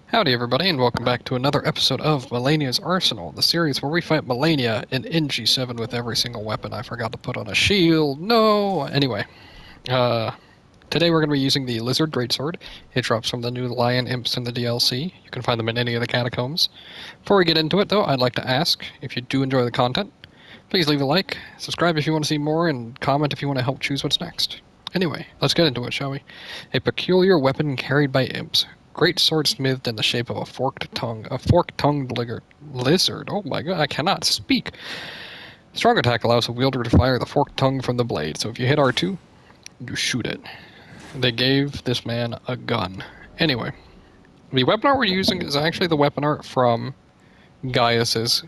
Howdy everybody, and welcome back to another episode of Malenia's Arsenal, the series where we fight Malenia in NG7 with every single weapon. I forgot to put on a shield. No! Anyway, uh, today we're going to be using the Lizard Greatsword. It drops from the new Lion Imps in the DLC. You can find them in any of the catacombs. Before we get into it, though, I'd like to ask, if you do enjoy the content, please leave a like, subscribe if you want to see more, and comment if you want to help choose what's next. Anyway, let's get into it, shall we? A peculiar weapon carried by imps. Great sword smithed in the shape of a fork-tongued lizard. Oh my god, I cannot speak. Strong attack allows the wielder to fire the forked tongue from the blade, so if you hit R2, you shoot it. They gave this man a gun. Anyway, the weapon art we're using is actually the weapon art from Gaius's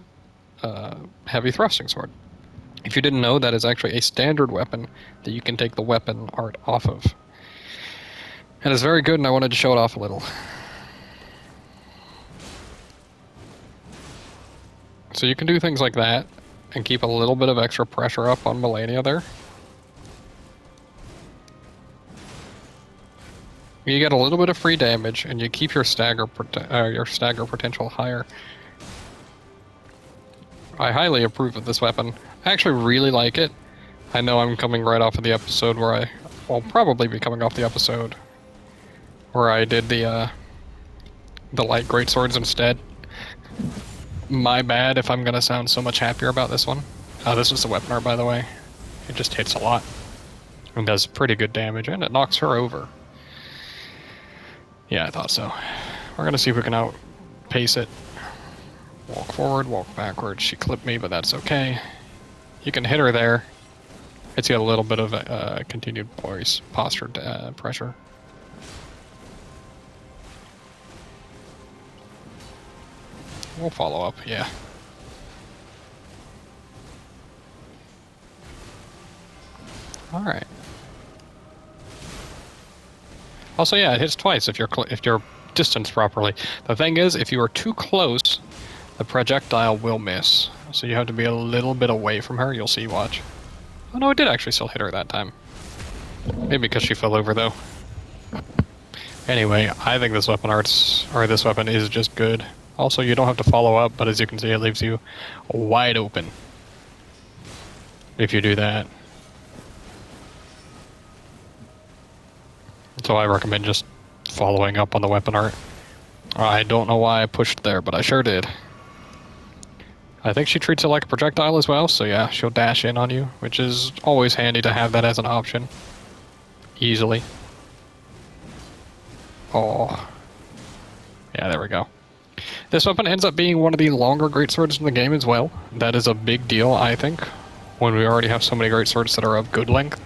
heavy thrusting sword. If you didn't know, that is actually a standard weapon that you can take the weapon art off of. And it's very good, and I wanted to show it off a little. So you can do things like that, and keep a little bit of extra pressure up on Malenia there. You get a little bit of free damage, and you keep your stagger potential higher. I highly approve of this weapon. I actually really like it. I know I'm coming right off of the episode where will probably be coming off the episode where I did the light greatswords instead. My bad if I'm gonna sound so much happier about this one. This is the weapon art, by the way. It just hits a lot and does pretty good damage, and it knocks her over. Yeah, I thought so. We're gonna see if we can outpace it. Walk forward, walk backwards. She clipped me, but that's okay. You can hit her there. It's got a little bit of continued posture pressure. We'll follow up, yeah. Alright. Also, yeah, it hits twice if you're distanced properly. The thing is, if you are too close, the projectile will miss. So you have to be a little bit away from her. You'll see, watch. Oh no, it did actually still hit her that time. Maybe because she fell over, though. Anyway, I think this weapon is just good. Also, you don't have to follow up, but as you can see, it leaves you wide open if you do that. So I recommend just following up on the weapon art. I don't know why I pushed there, but I sure did. I think she treats it like a projectile as well, so yeah, she'll dash in on you, which is always handy to have that as an option. Easily. Oh. Yeah, there we go. This weapon ends up being one of the longer greatswords in the game as well. That is a big deal, I think, when we already have so many greatswords that are of good length.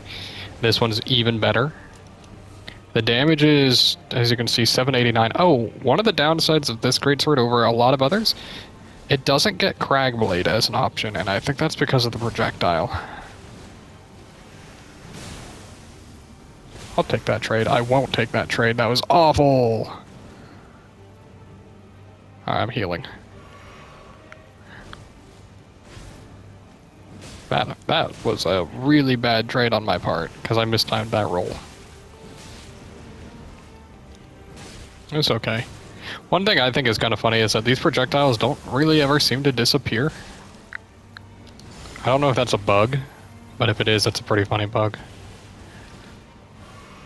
This one's even better. The damage is, as you can see, 789. Oh, one of the downsides of this greatsword over a lot of others, it doesn't get Cragblade as an option, and I think that's because of the projectile. I'll take that trade. I won't take that trade. That was awful. I'm healing. That was a really bad trade on my part, because I mistimed that roll. It's okay. One thing I think is kind of funny is that these projectiles don't really ever seem to disappear. I don't know if that's a bug, but if it is, that's a pretty funny bug.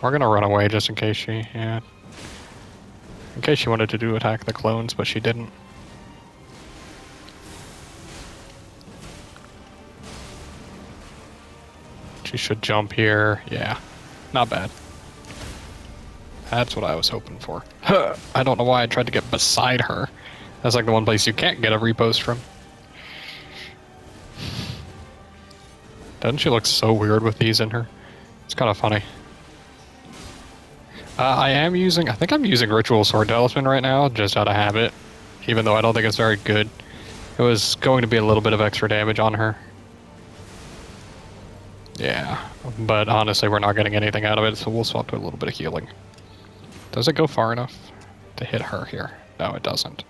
We're gonna run away just in case she wanted to attack the clones, but she didn't. She should jump here. Yeah, not bad. That's what I was hoping for. I don't know why I tried to get beside her. That's like the one place you can't get a repost from. Doesn't she look so weird with these in her? It's kind of funny. I think I'm using Ritual Sword Talisman right now, just out of habit. Even though I don't think it's very good. It was going to be a little bit of extra damage on her. Yeah, but honestly we're not getting anything out of it, so we'll swap to a little bit of healing. Does it go far enough to hit her here? No, it doesn't.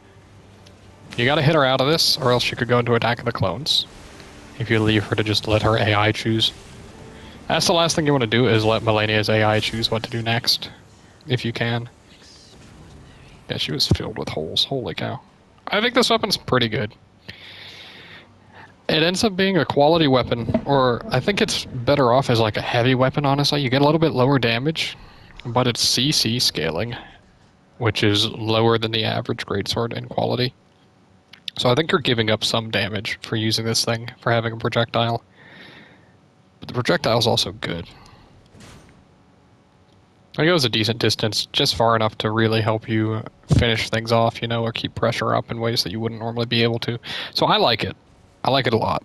You gotta hit her out of this, or else she could go into Attack of the Clones. If you leave her to just let her AI choose. That's the last thing you want to do, is let Malenia's AI choose what to do next. If you can. Yeah, she was filled with holes. Holy cow. I think this weapon's pretty good. It ends up being a quality weapon, or I think it's better off as like a heavy weapon, honestly. You get a little bit lower damage, but it's CC scaling, which is lower than the average greatsword in quality. So I think you're giving up some damage for using this thing, for having a projectile. But the projectile's also good. It goes a decent distance, just far enough to really help you finish things off, you know, or keep pressure up in ways that you wouldn't normally be able to. So I like it. I like it a lot.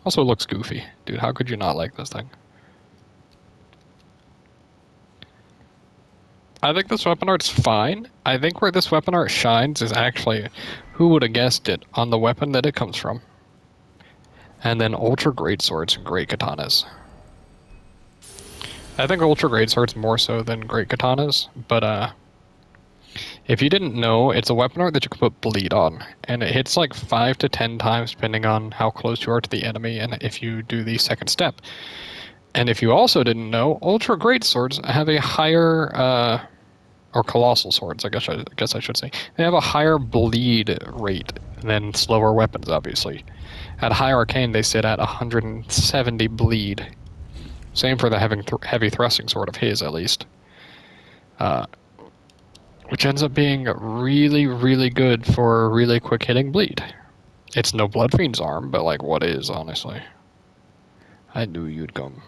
Also, it looks goofy. Dude, how could you not like this thing? I think this weapon art's fine. I think where this weapon art shines is actually, who would have guessed it, on the weapon that it comes from. And then ultra great swords and great katanas. I think ultra great swords more so than great katanas, but if you didn't know, it's a weapon art that you can put bleed on, and it hits like 5 to 10 times depending on how close you are to the enemy and if you do the second step. And if you also didn't know, ultra great swords have a higher, or colossal swords, I guess I should say, they have a higher bleed rate than slower weapons, obviously. At high arcane, they sit at 170 bleed. Same for the heavy thrusting sword of his, at least. Which ends up being really, really good for really quick hitting bleed. It's no Blood Fiend's arm, but like, what is, honestly? I knew you'd come.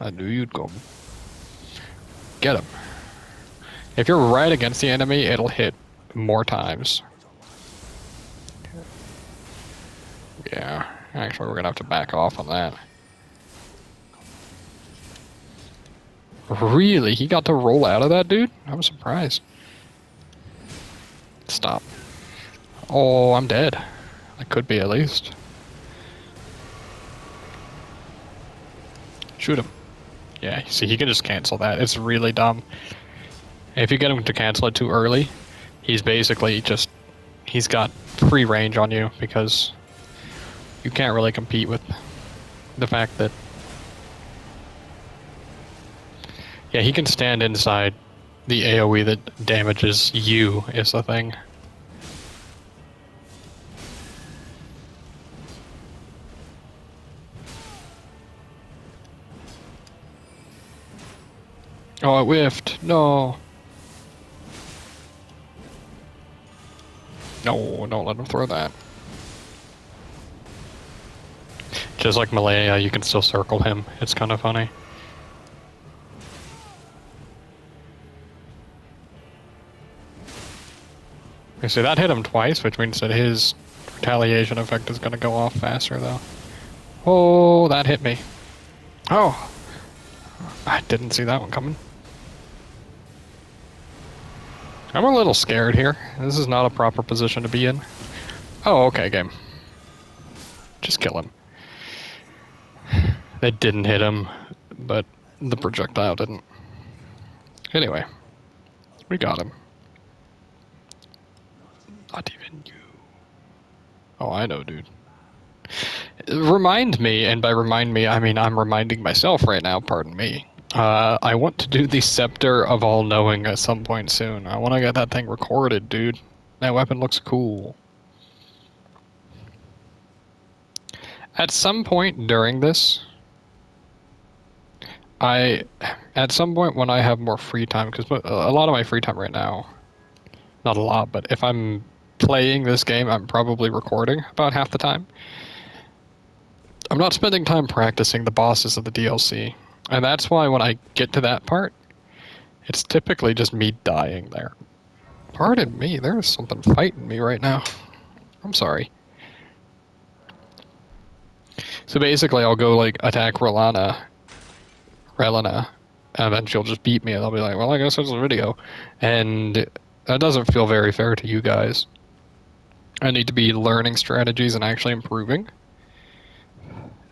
I knew you'd come. Get him. If you're right against the enemy, it'll hit more times. Yeah, actually, we're gonna have to back off on that. Really? He got to roll out of that, dude? I'm surprised. Stop. Oh, I'm dead. I could be, at least. Shoot him. Yeah, see, he can just cancel that. It's really dumb. If you get him to cancel it too early, he's basically just... he's got free range on you, because you can't really compete with the fact that... yeah, he can stand inside the AoE that damages you, is the thing. Oh, I whiffed. No. No, don't let him throw that. Just like Malenia, you can still circle him. It's kind of funny. You see, that hit him twice, which means that his retaliation effect is going to go off faster, though. Oh, that hit me. Oh. I didn't see that one coming. I'm a little scared here. This is not a proper position to be in. Oh, okay, game. Just kill him. They didn't hit him, but the projectile didn't. Anyway, we got him. Not even you. Oh, I know, dude. Remind me, and by remind me, I mean I'm reminding myself right now, pardon me. I want to do the Scepter of All-Knowing at some point soon. I want to get that thing recorded, dude. That weapon looks cool. At some point during this, at some point when I have more free time, because a lot of my free time right now, not a lot, but if I'm playing this game, I'm probably recording about half the time. I'm not spending time practicing the bosses of the DLC. And that's why when I get to that part, it's typically just me dying there. Pardon me, there's something fighting me right now. I'm sorry. So basically I'll go like attack Relana, and then she'll just beat me and I'll be like, well, I guess there's a video. And that doesn't feel very fair to you guys. I need to be learning strategies and actually improving.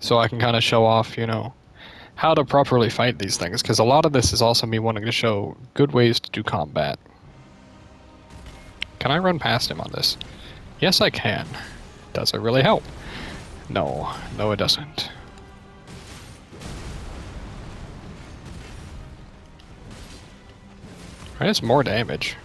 So I can kind of show off, you know, how to properly fight these things, because a lot of this is also me wanting to show good ways to do combat. Can I run past him on this? Yes, I can. Does it really help? No. No, it doesn't. Right, it's more damage.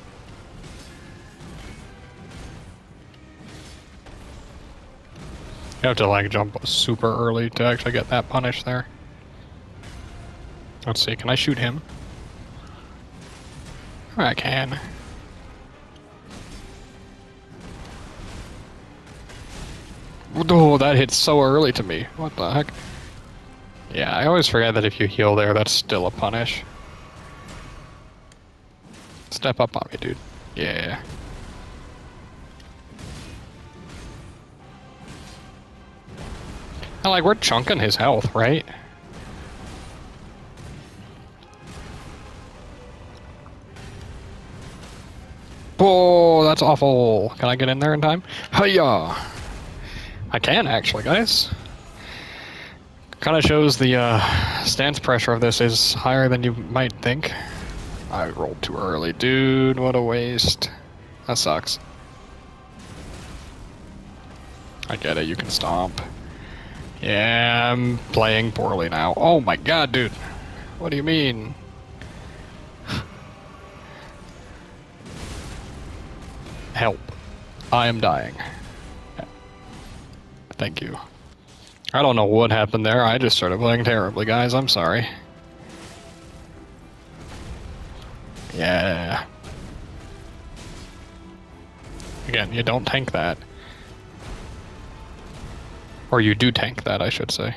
You have to like jump super early to actually get that punish there. Let's see, can I shoot him? I can. Oh, that hit so early to me. What the heck? Yeah, I always forget that if you heal there, that's still a punish. Step up on me, dude. Yeah. And like, we're chunking his health, right? Oh, that's awful. Can I get in there in time? Hiya! I can, actually, guys. Kind of shows the stance pressure of this is higher than you might think. I rolled too early, dude. What a waste. That sucks. I get it, you can stomp. Yeah, I'm playing poorly now. Oh my god, dude. What do you mean? Help. I am dying. Thank you. I don't know what happened there. I just started playing terribly, guys. I'm sorry. Yeah. Again, you don't tank that. Or you do tank that, I should say.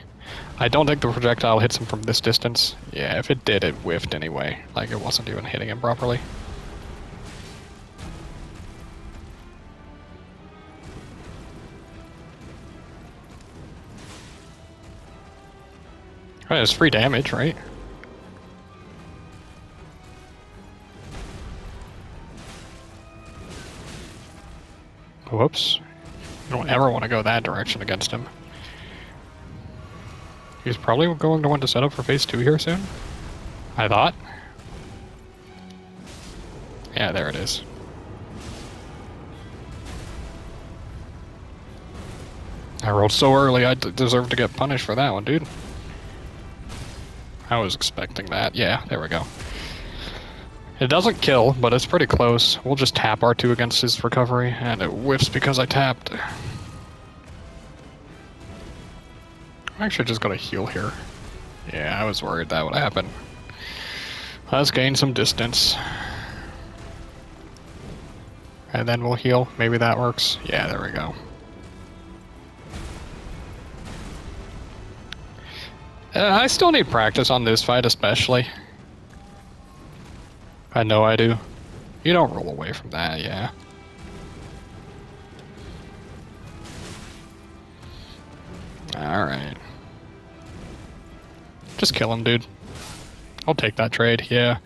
I don't think the projectile hits him from this distance. Yeah, if it did, it whiffed anyway. Like, it wasn't even hitting him properly. Oh, it's free damage, right? Whoops. You don't ever want to go that direction against him. He's probably going to want to set up for phase 2 here soon. I thought. Yeah, there it is. I rolled so early, I deserve to get punished for that one, dude. I was expecting that. Yeah, there we go. It doesn't kill, but it's pretty close. We'll just tap R2 against his recovery, and it whiffs because I tapped. I'm actually just gonna heal here. Yeah, I was worried that would happen. Let's gain some distance. And then we'll heal. Maybe that works. Yeah, there we go. I still need practice on this fight, especially. I know I do. You don't roll away from that, yeah. Alright. Just kill him, dude. I'll take that trade, yeah.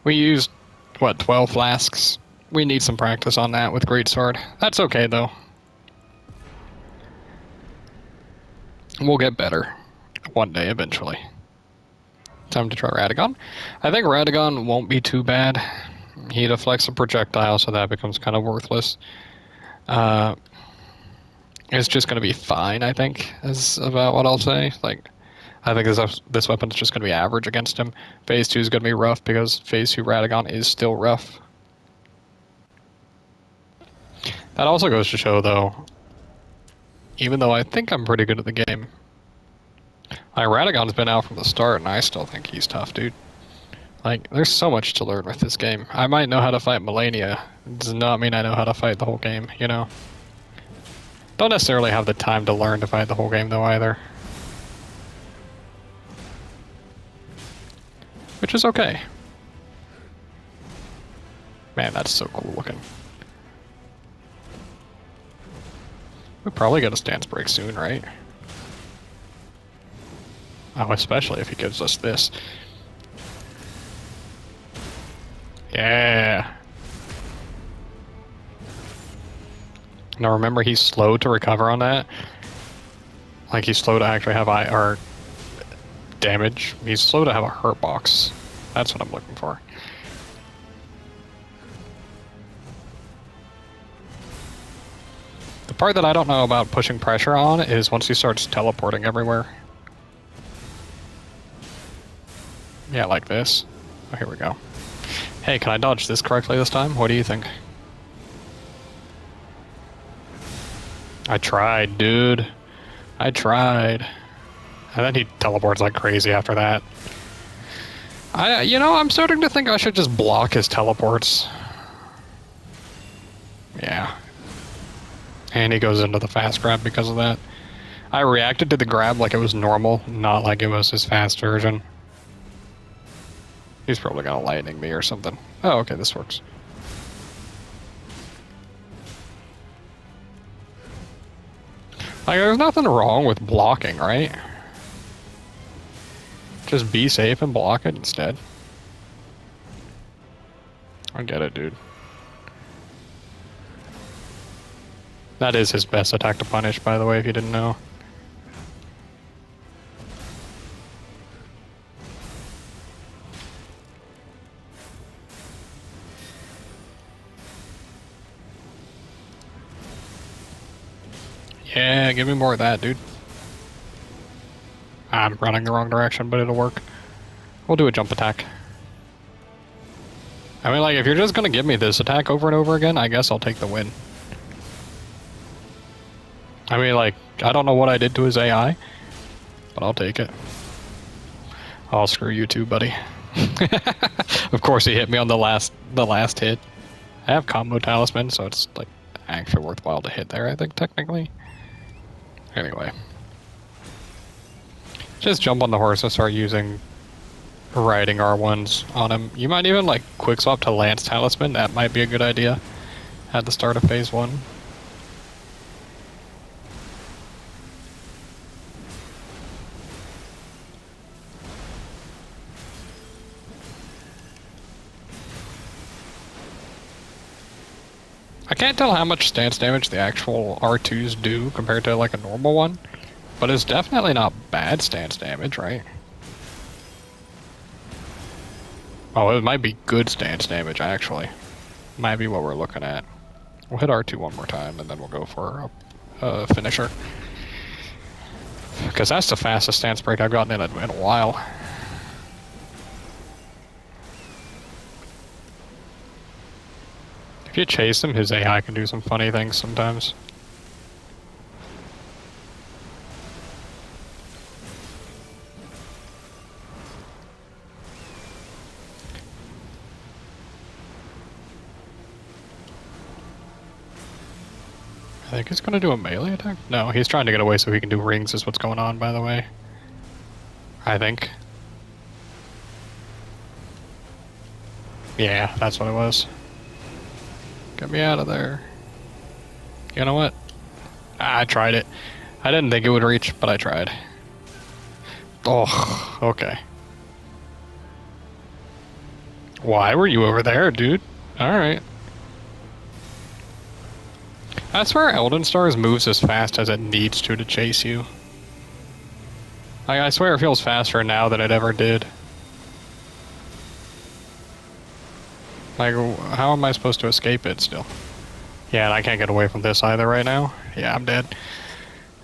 We used, what, 12 flasks? We need some practice on that with Greatsword. That's okay, though. We'll get better. One day, eventually. Time to try Radagon. I think Radagon won't be too bad. He deflects a projectile, so that becomes kind of worthless. It's just going to be fine, I think, is about what I'll say. Like, I think this weapon is just going to be average against him. Phase 2 is going to be rough because Phase 2 Radagon is still rough. That also goes to show, though, even though I think I'm pretty good at the game, my Radagon's been out from the start, and I still think he's tough, dude. Like, there's so much to learn with this game. I might know how to fight Malenia. It does not mean I know how to fight the whole game, you know? Don't necessarily have the time to learn to fight the whole game, though, either. Which is okay. Man, that's so cool looking. We'll probably get a stance break soon, right? Oh, especially if he gives us this. Yeah. Now remember, he's slow to recover on that. Like, he's slow to actually have or damage. He's slow to have a hurt box. That's what I'm looking for. The part that I don't know about pushing pressure on is once he starts teleporting everywhere. Yeah, like this. Oh, here we go. Hey, can I dodge this correctly this time? What do you think? I tried, dude. I tried. And then he teleports like crazy after that. You know, I'm starting to think I should just block his teleports. Yeah. And he goes into the fast grab because of that. I reacted to the grab like it was normal, not like it was his fast version. He's probably gonna lightning me or something. Oh, okay, this works. Like, there's nothing wrong with blocking, right? Just be safe and block it instead. I get it, dude. That is his best attack to punish, by the way, if you didn't know. Yeah, give me more of that, dude. I'm running the wrong direction, but it'll work. We'll do a jump attack. I mean, like, if you're just gonna give me this attack over and over again, I guess I'll take the win. I mean, like, I don't know what I did to his AI, but I'll take it. Oh, screw you too, buddy. Of course he hit me on the last hit. I have combo talisman, so it's, like, actually worthwhile to hit there, I think, technically. Anyway. Just jump on the horse and start using riding R1s on him. You might even, like, quick swap to Lance Talisman. That might be a good idea at the start of phase 1. I can't tell how much stance damage the actual R2s do compared to, like, a normal one, but it's definitely not bad stance damage, right? Oh, it might be good stance damage, actually. Might be what we're looking at. We'll hit R2 one more time, and then we'll go for a finisher. Because that's the fastest stance break I've gotten in a while. If you chase him, his AI can do some funny things sometimes. I think he's gonna do a melee attack? No, he's trying to get away so he can do rings is what's going on, by the way. I think. Yeah, that's what it was. Get me out of there. You know what? I tried it. I didn't think it would reach, but I tried. Oh, okay. Why were you over there, dude? Alright. I swear Elden Stars moves as fast as it needs to chase you. I swear it feels faster now than it ever did. Like, how am I supposed to escape it still? Yeah, and I can't get away from this either right now. Yeah, I'm dead.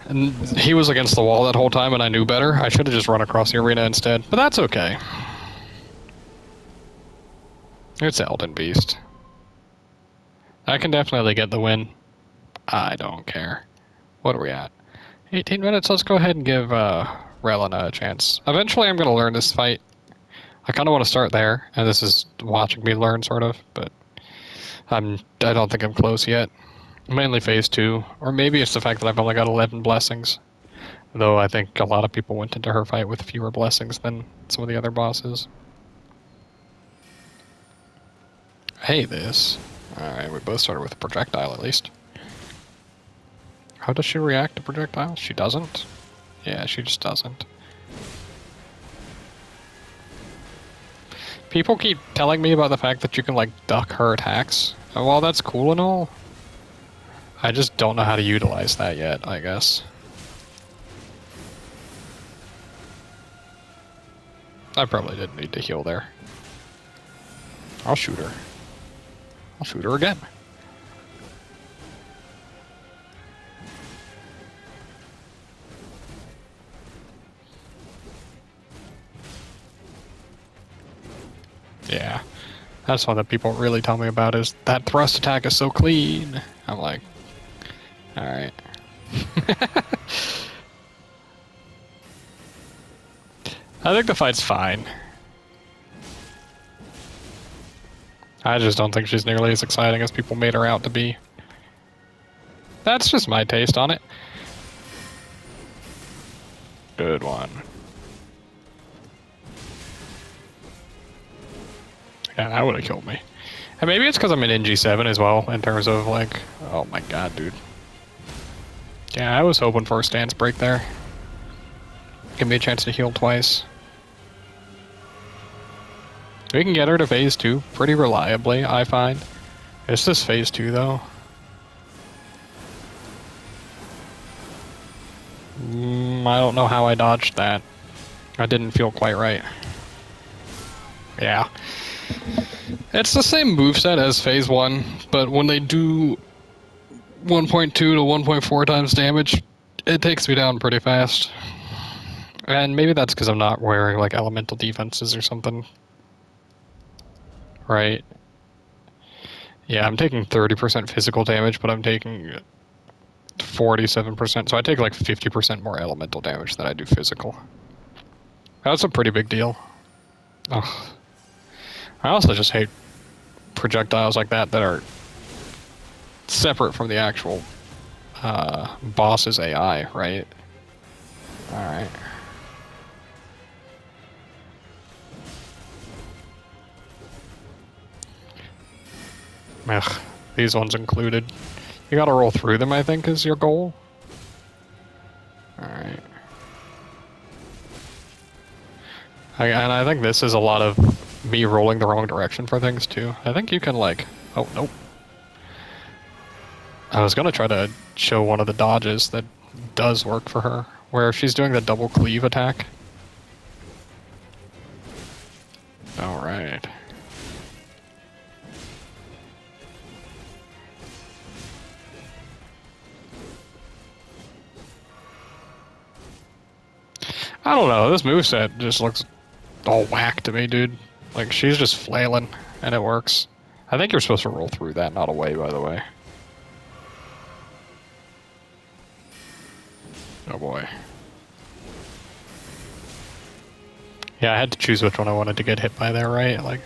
And he was against the wall that whole time and I knew better. I should have just run across the arena instead, but that's okay. It's Elden Beast. I can definitely get the win. I don't care. What are we at? 18 minutes, let's go ahead and give Relena a chance. Eventually I'm going to learn this fight. I kind of want to start there, and this is watching me learn, sort of, but I don't think I'm close yet. Mainly phase 2, or maybe it's the fact that I've only got 11 blessings. Though I think a lot of people went into her fight with fewer blessings than some of the other bosses. Hey, this. Alright, we both started with a projectile at least. How does she react to projectiles? She doesn't? Yeah, she just doesn't. People keep telling me about the fact that you can, like, duck her attacks. And while that's cool and all, I just don't know how to utilize that yet, I guess. I probably didn't need to heal there. I'll shoot her. I'll shoot her again. Yeah. That's one that people really tell me about is that thrust attack is so clean. I'm like, alright. I think the fight's fine. I just don't think she's nearly as exciting as people made her out to be. That's just my taste on it. Good one. Yeah, that would have killed me. And maybe it's because I'm in NG7 as well, in terms of like, oh my god, dude. Yeah, I was hoping for a stance break there. Give me a chance to heal twice. We can get her to phase 2 pretty reliably, I find. It's just phase 2 though. I don't know how I dodged that. I didn't feel quite right. Yeah. It's the same moveset as phase 1, but when they do 1.2 to 1.4 times damage, it takes me down pretty fast. And maybe that's because I'm not wearing like elemental defenses or something. Right. Yeah, I'm taking 30% physical damage, but I'm taking 47%. So I take like 50% more elemental damage than I do physical. That's a pretty big deal. Ugh. I also just hate projectiles like that that are separate from the actual boss's AI, right? Alright. Ugh, these ones included. You gotta roll through them, I think, is your goal. Alright. And I think this is a lot of me rolling the wrong direction for things, too. I think you can, like... Oh, nope. I was gonna try to show one of the dodges that does work for her, where she's doing the double cleave attack. Alright. I don't know, this moveset just looks all whack to me, dude. Like, she's just flailing, and it works. I think you're supposed to roll through that, not away, by the way. Oh boy. Yeah, I had to choose which one I wanted to get hit by there, right? Like...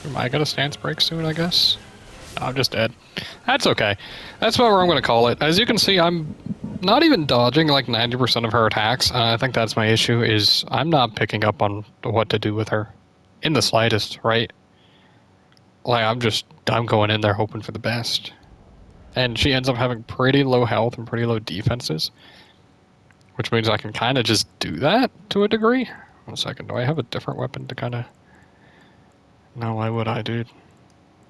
Am I gonna stance break soon, I guess? I'm just dead. That's okay. That's what I'm gonna call it. As you can see, I'm not even dodging like 90% of her attacks. I think that's my issue, is I'm not picking up on what to do with her. In the slightest, right? Like, I'm going in there hoping for the best. And she ends up having pretty low health and pretty low defenses. Which means I can kind of just do that to a degree. 1 second, do I have a different weapon to kind of... No, why would I, dude?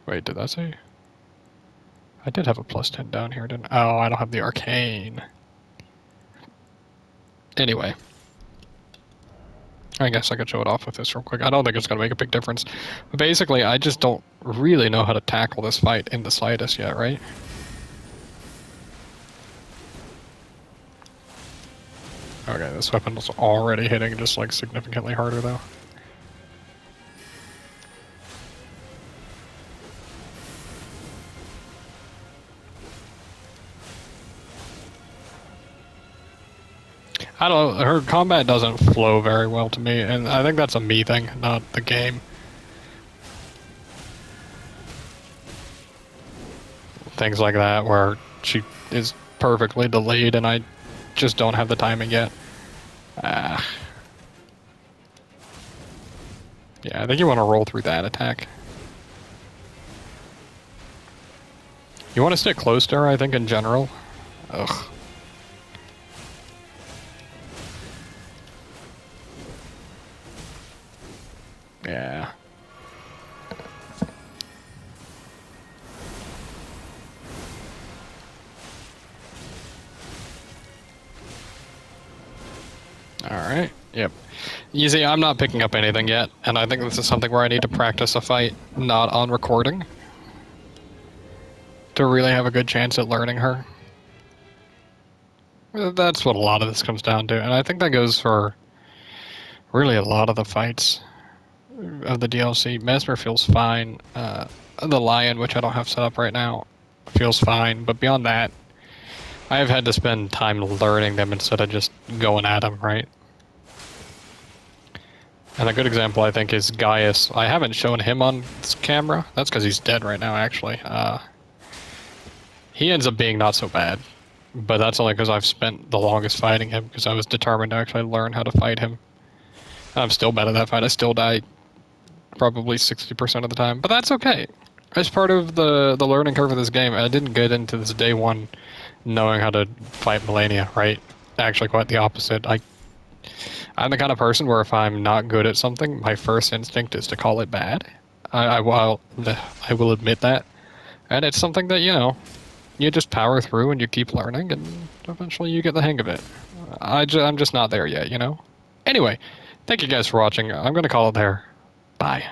Wait, did that say? I did have a +10 down here, didn't I? Oh, I don't have the arcane. Anyway. I guess I could show it off with this real quick. I don't think it's going to make a big difference. But basically, I just don't really know how to tackle this fight in the slightest yet, right? Okay, this weapon is already hitting just like significantly harder though. I don't know, her combat doesn't flow very well to me, and I think that's a me thing, not the game. Things like that, where she is perfectly delayed and I just don't have the timing yet. Yeah, I think you want to roll through that attack. You want to stick close to her, I think, in general. Ugh. Yeah. Alright, yep. You see, I'm not picking up anything yet, and I think this is something where I need to practice a fight not on recording to really have a good chance at learning her. That's what a lot of this comes down to, and I think that goes for really a lot of the fights of the DLC. Mesmer feels fine. The lion, which I don't have set up right now, feels fine, but beyond that, I have had to spend time learning them instead of just going at them, right? And a good example, I think, is Gaius. I haven't shown him on this camera. That's because he's dead right now, actually. He ends up being not so bad, but that's only because I've spent the longest fighting him, because I was determined to actually learn how to fight him. And I'm still bad at that fight. I still die probably 60% of the time, but that's okay. As part of the learning curve of this game, I didn't get into this day one knowing how to fight Malenia, right? Actually, quite the opposite. I'm the kind of person where if I'm not good at something, my first instinct is to call it bad. I will admit that, and it's something that you just power through and you keep learning, and eventually you get the hang of it. I'm just not there yet, Anyway, thank you guys for watching. I'm gonna call it there. Bye.